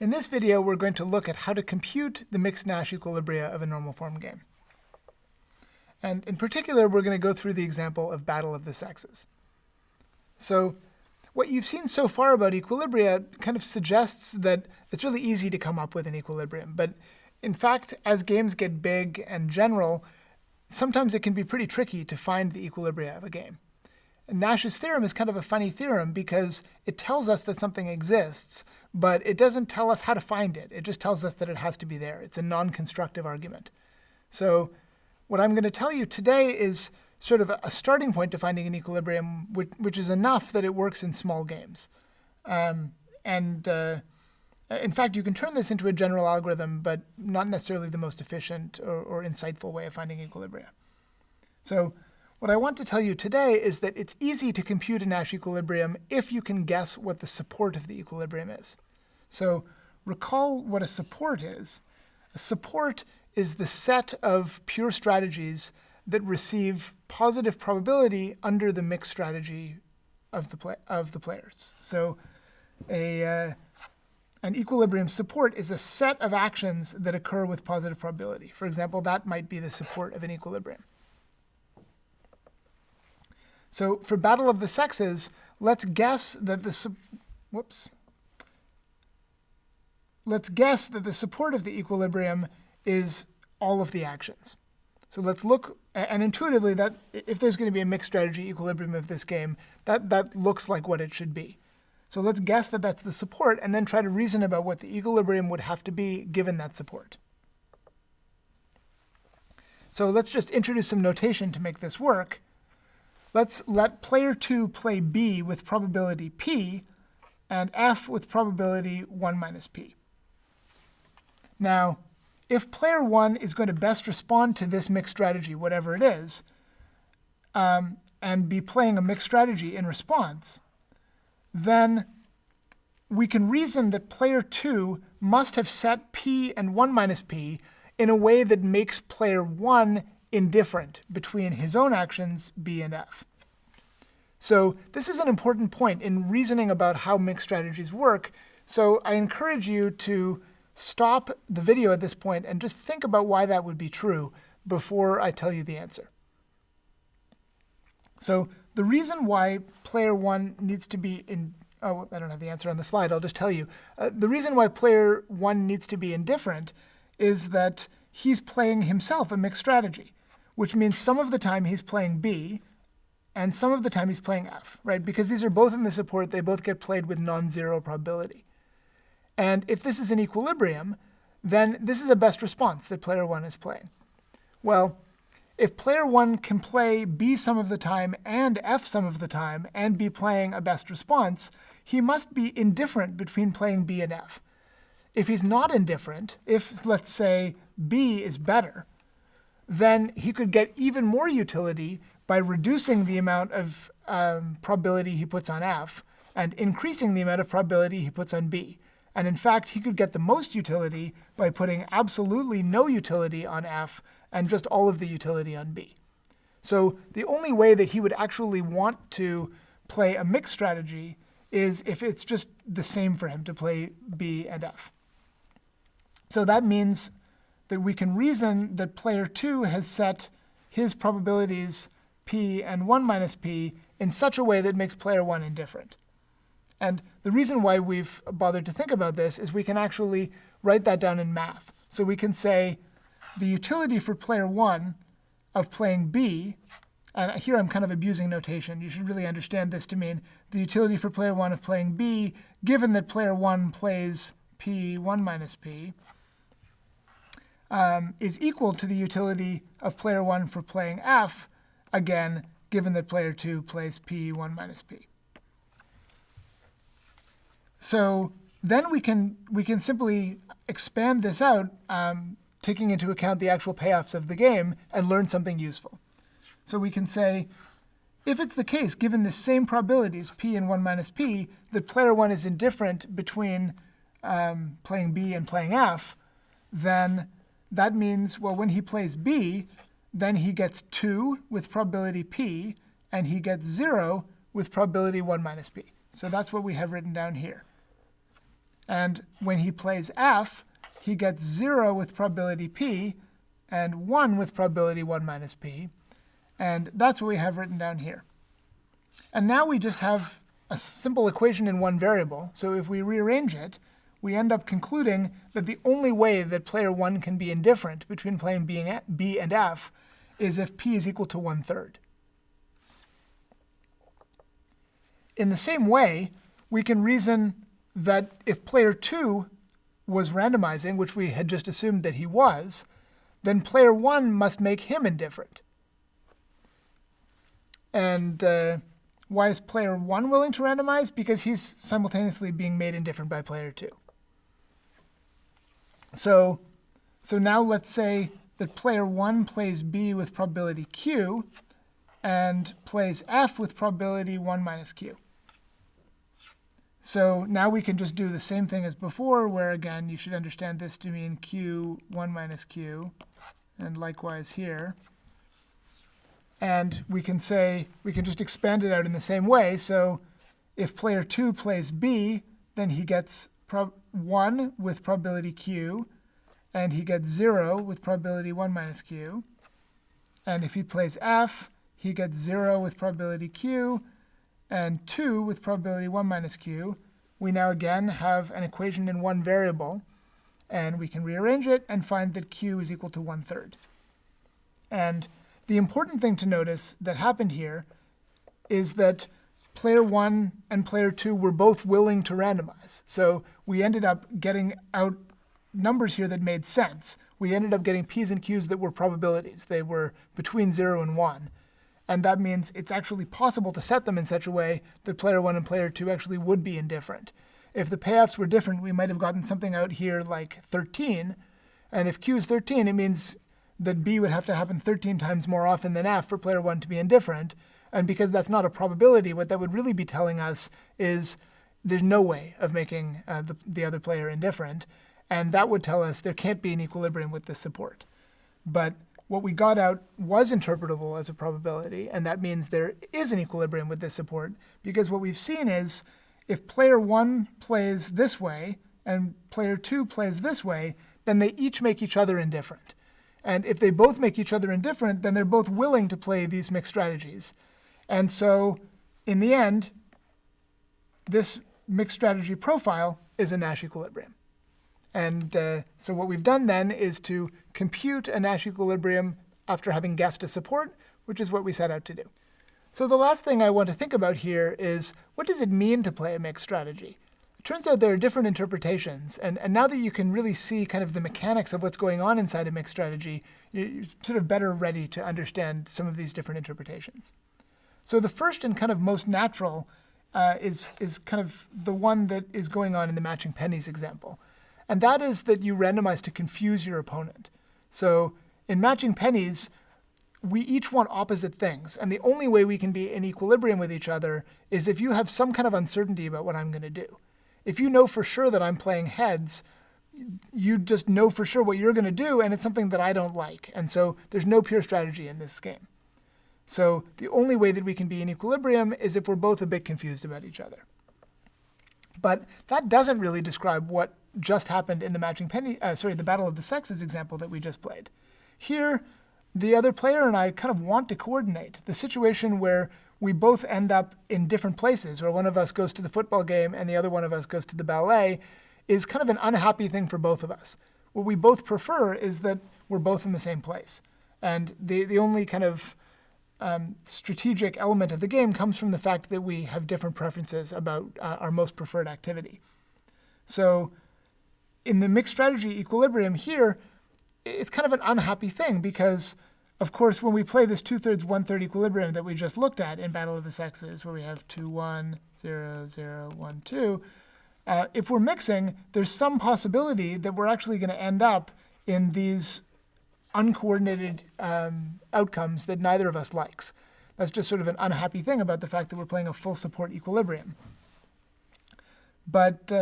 In this video, we're going to look at how to compute the mixed Nash equilibria of a normal form game. And in particular, we're going to go through the example of battle of the sexes. So what you've seen so far about equilibria kind of suggests that it's really easy to come up with an equilibrium. But in fact, as games get big and general, sometimes it can be pretty tricky to find the equilibria of a game. And Nash's theorem is kind of a funny theorem because it tells us that something exists, but it doesn't tell us how to find it. It just tells us that it has to be there. It's a non-constructive argument. So what I'm going to tell you today is sort of a starting point to finding an equilibrium, which is enough that it works in small games. In fact, you can turn this into a general algorithm, but not necessarily the most efficient or insightful way of finding equilibria. So what I want to tell you today is that it's easy to compute a Nash equilibrium if you can guess what the support of the equilibrium is. So recall what a support is. A support is the set of pure strategies that receive positive probability under the mixed strategy of the players. So an equilibrium support is a set of actions that occur with positive probability. For example, that might be the support of an equilibrium. So for battle of the sexes, let's guess that the support of the equilibrium is all of the actions. So let's look, and intuitively, that if there's going to be a mixed strategy equilibrium of this game, that looks like what it should be. So let's guess that that's the support, and then try to reason about what the equilibrium would have to be given that support. So let's just introduce some notation to make this work. Let's let player 2 play B with probability P and F with probability 1 minus P. Now, if player 1 is going to best respond to this mixed strategy, whatever it is, and be playing a mixed strategy in response, then we can reason that player 2 must have set P and 1 minus P in a way that makes player 1 indifferent between his own actions, B and F. So this is an important point in reasoning about how mixed strategies work. So I encourage you to stop the video at this point and just think about why that would be true before I tell you the answer. So the reason why player 1 needs to be I don't have the answer on the slide, I'll just tell you. The reason why player 1 needs to be indifferent is that he's playing himself a mixed strategy, which means some of the time he's playing B, and some of the time he's playing F, right? Because these are both in the support, they both get played with non-zero probability. And if this is an equilibrium, then this is a best response that player 1 is playing. Well, if player 1 can play B some of the time and F some of the time and be playing a best response, he must be indifferent between playing B and F. If he's not indifferent, if, let's say, B is better, then he could get even more utility by reducing the amount of probability he puts on F and increasing the amount of probability he puts on B. And in fact, he could get the most utility by putting absolutely no utility on F and just all of the utility on B. So the only way that he would actually want to play a mixed strategy is if it's just the same for him to play B and F. So that means that we can reason that player 2 has set his probabilities P and 1 minus P in such a way that makes player 1 indifferent. And the reason why we've bothered to think about this is we can actually write that down in math. So we can say the utility for player 1 of playing B, and here I'm kind of abusing notation. You should really understand this to mean the utility for player 1 of playing B, given that player 1 plays P 1 minus P, is equal to the utility of player 1 for playing F, again, given that player 2 plays P 1 minus P. So then we can simply expand this out, taking into account the actual payoffs of the game, and learn something useful. So we can say, if it's the case, given the same probabilities, P and 1 minus P, that player 1 is indifferent between playing B and playing F, then that means, well, when he plays B, then he gets 2 with probability P, and he gets 0 with probability 1 minus P. So that's what we have written down here. And when he plays F, he gets 0 with probability P and 1 with probability 1 minus P. And that's what we have written down here. And now we just have a simple equation in one variable. So if we rearrange it, we end up concluding that the only way that player 1 can be indifferent between playing B and F is if P is equal to 1/3. In the same way, we can reason that if player 2 was randomizing, which we had just assumed that he was, then player 1 must make him indifferent. And why is player 1 willing to randomize? Because he's simultaneously being made indifferent by player 2. So now let's say that player 1 plays B with probability Q and plays F with probability 1 minus Q. So now we can just do the same thing as before, where again, you should understand this to mean Q 1 minus Q, and likewise here. And we can just expand it out in the same way. So if player 2 plays B, then he gets 1 with probability Q, and he gets 0 with probability 1 minus Q. And if he plays F, he gets 0 with probability Q, and 2 with probability 1 minus Q. We now again have an equation in one variable, and we can rearrange it and find that Q is equal to 1/3. And the important thing to notice that happened here is that player 1 and player 2 were both willing to randomize. So we ended up getting out numbers here that made sense. We ended up getting P's and Q's that were probabilities. They were between 0 and 1. And that means it's actually possible to set them in such a way that player 1 and player 2 actually would be indifferent. If the payoffs were different, we might have gotten something out here like 13. And if Q is 13, it means that B would have to happen 13 times more often than F for player 1 to be indifferent. And because that's not a probability, what that would really be telling us is there's no way of making the other player indifferent. And that would tell us there can't be an equilibrium with this support. But what we got out was interpretable as a probability, and that means there is an equilibrium with this support, because what we've seen is if player 1 plays this way and player 2 plays this way, then they each make each other indifferent. And if they both make each other indifferent, then they're both willing to play these mixed strategies. And so in the end, this mixed strategy profile is a Nash equilibrium. And so what we've done then is to compute a Nash equilibrium after having guessed a support, which is what we set out to do. So the last thing I want to think about here is, what does it mean to play a mixed strategy? It turns out there are different interpretations. And now that you can really see kind of the mechanics of what's going on inside a mixed strategy, you're sort of better ready to understand some of these different interpretations. So the first and kind of most natural is kind of the one that is going on in the matching pennies example. And that is that you randomize to confuse your opponent. So in matching pennies, we each want opposite things. And the only way we can be in equilibrium with each other is if you have some kind of uncertainty about what I'm going to do. If you know for sure that I'm playing heads, you just know for sure what you're going to do, and it's something that I don't like. And so there's no pure strategy in this game. So the only way that we can be in equilibrium is if we're both a bit confused about each other. But that doesn't really describe what just happened in the the Battle of the Sexes example that we just played. Here, the other player and I kind of want to coordinate the situation where we both end up in different places, where one of us goes to the football game and the other one of us goes to the ballet, is kind of an unhappy thing for both of us. What we both prefer is that we're both in the same place. And the only kind of strategic element of the game comes from the fact that we have different preferences about our most preferred activity. So in the mixed strategy equilibrium here, it's kind of an unhappy thing because, of course, when we play this 2/3, 1/3 equilibrium that we just looked at in Battle of the Sexes, where we have 2, 1, 0, 0, 1, 2, if we're mixing, there's some possibility that we're actually going to end up in these uncoordinated outcomes that neither of us likes. That's just sort of an unhappy thing about the fact that we're playing a full support equilibrium. But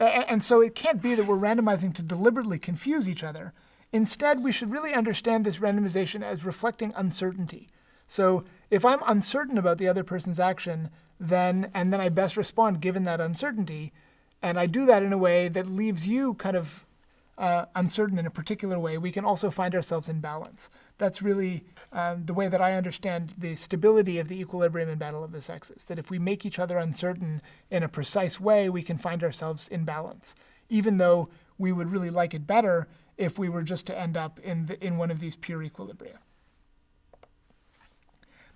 and so it can't be that we're randomizing to deliberately confuse each other. Instead, we should really understand this randomization as reflecting uncertainty. So if I'm uncertain about the other person's action, and then I best respond given that uncertainty, and I do that in a way that leaves you kind of uncertain in a particular way, we can also find ourselves in balance. That's really the way that I understand the stability of the equilibrium in battle of the sexes, that if we make each other uncertain in a precise way, we can find ourselves in balance, even though we would really like it better if we were just to end up in one of these pure equilibria.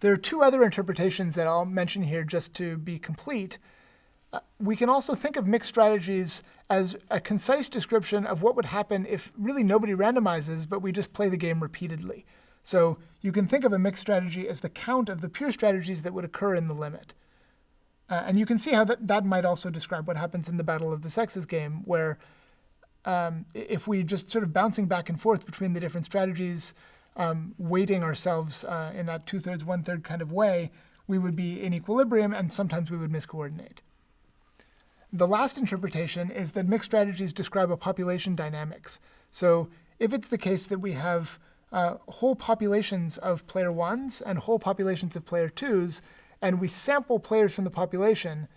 There are two other interpretations that I'll mention here just to be complete. We can also think of mixed strategies as a concise description of what would happen if really nobody randomizes, but we just play the game repeatedly. So you can think of a mixed strategy as the count of the pure strategies that would occur in the limit. And you can see how that might also describe what happens in the Battle of the Sexes game, where if we just sort of bouncing back and forth between the different strategies, weighting ourselves in that 2/3, 1/3 kind of way, we would be in equilibrium, and sometimes we would miscoordinate. The last interpretation is that mixed strategies describe a population dynamics. So if it's the case that we have whole populations of player ones and whole populations of player twos, and we sample players from the population,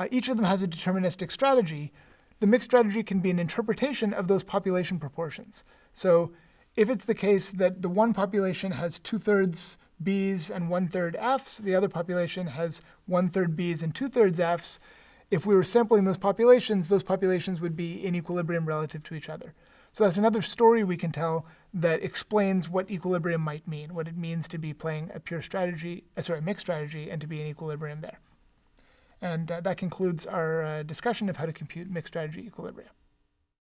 each of them has a deterministic strategy. The mixed strategy can be an interpretation of those population proportions. So if it's the case that the one population has 2/3 Bs and 1/3 Fs, the other population has 1/3 Bs and 2/3 Fs, if we were sampling those populations would be in equilibrium relative to each other. So that's another story we can tell that explains what equilibrium might mean, what it means to be playing a pure strategy, mixed strategy, and to be in equilibrium there. And that concludes our discussion of how to compute mixed strategy equilibria.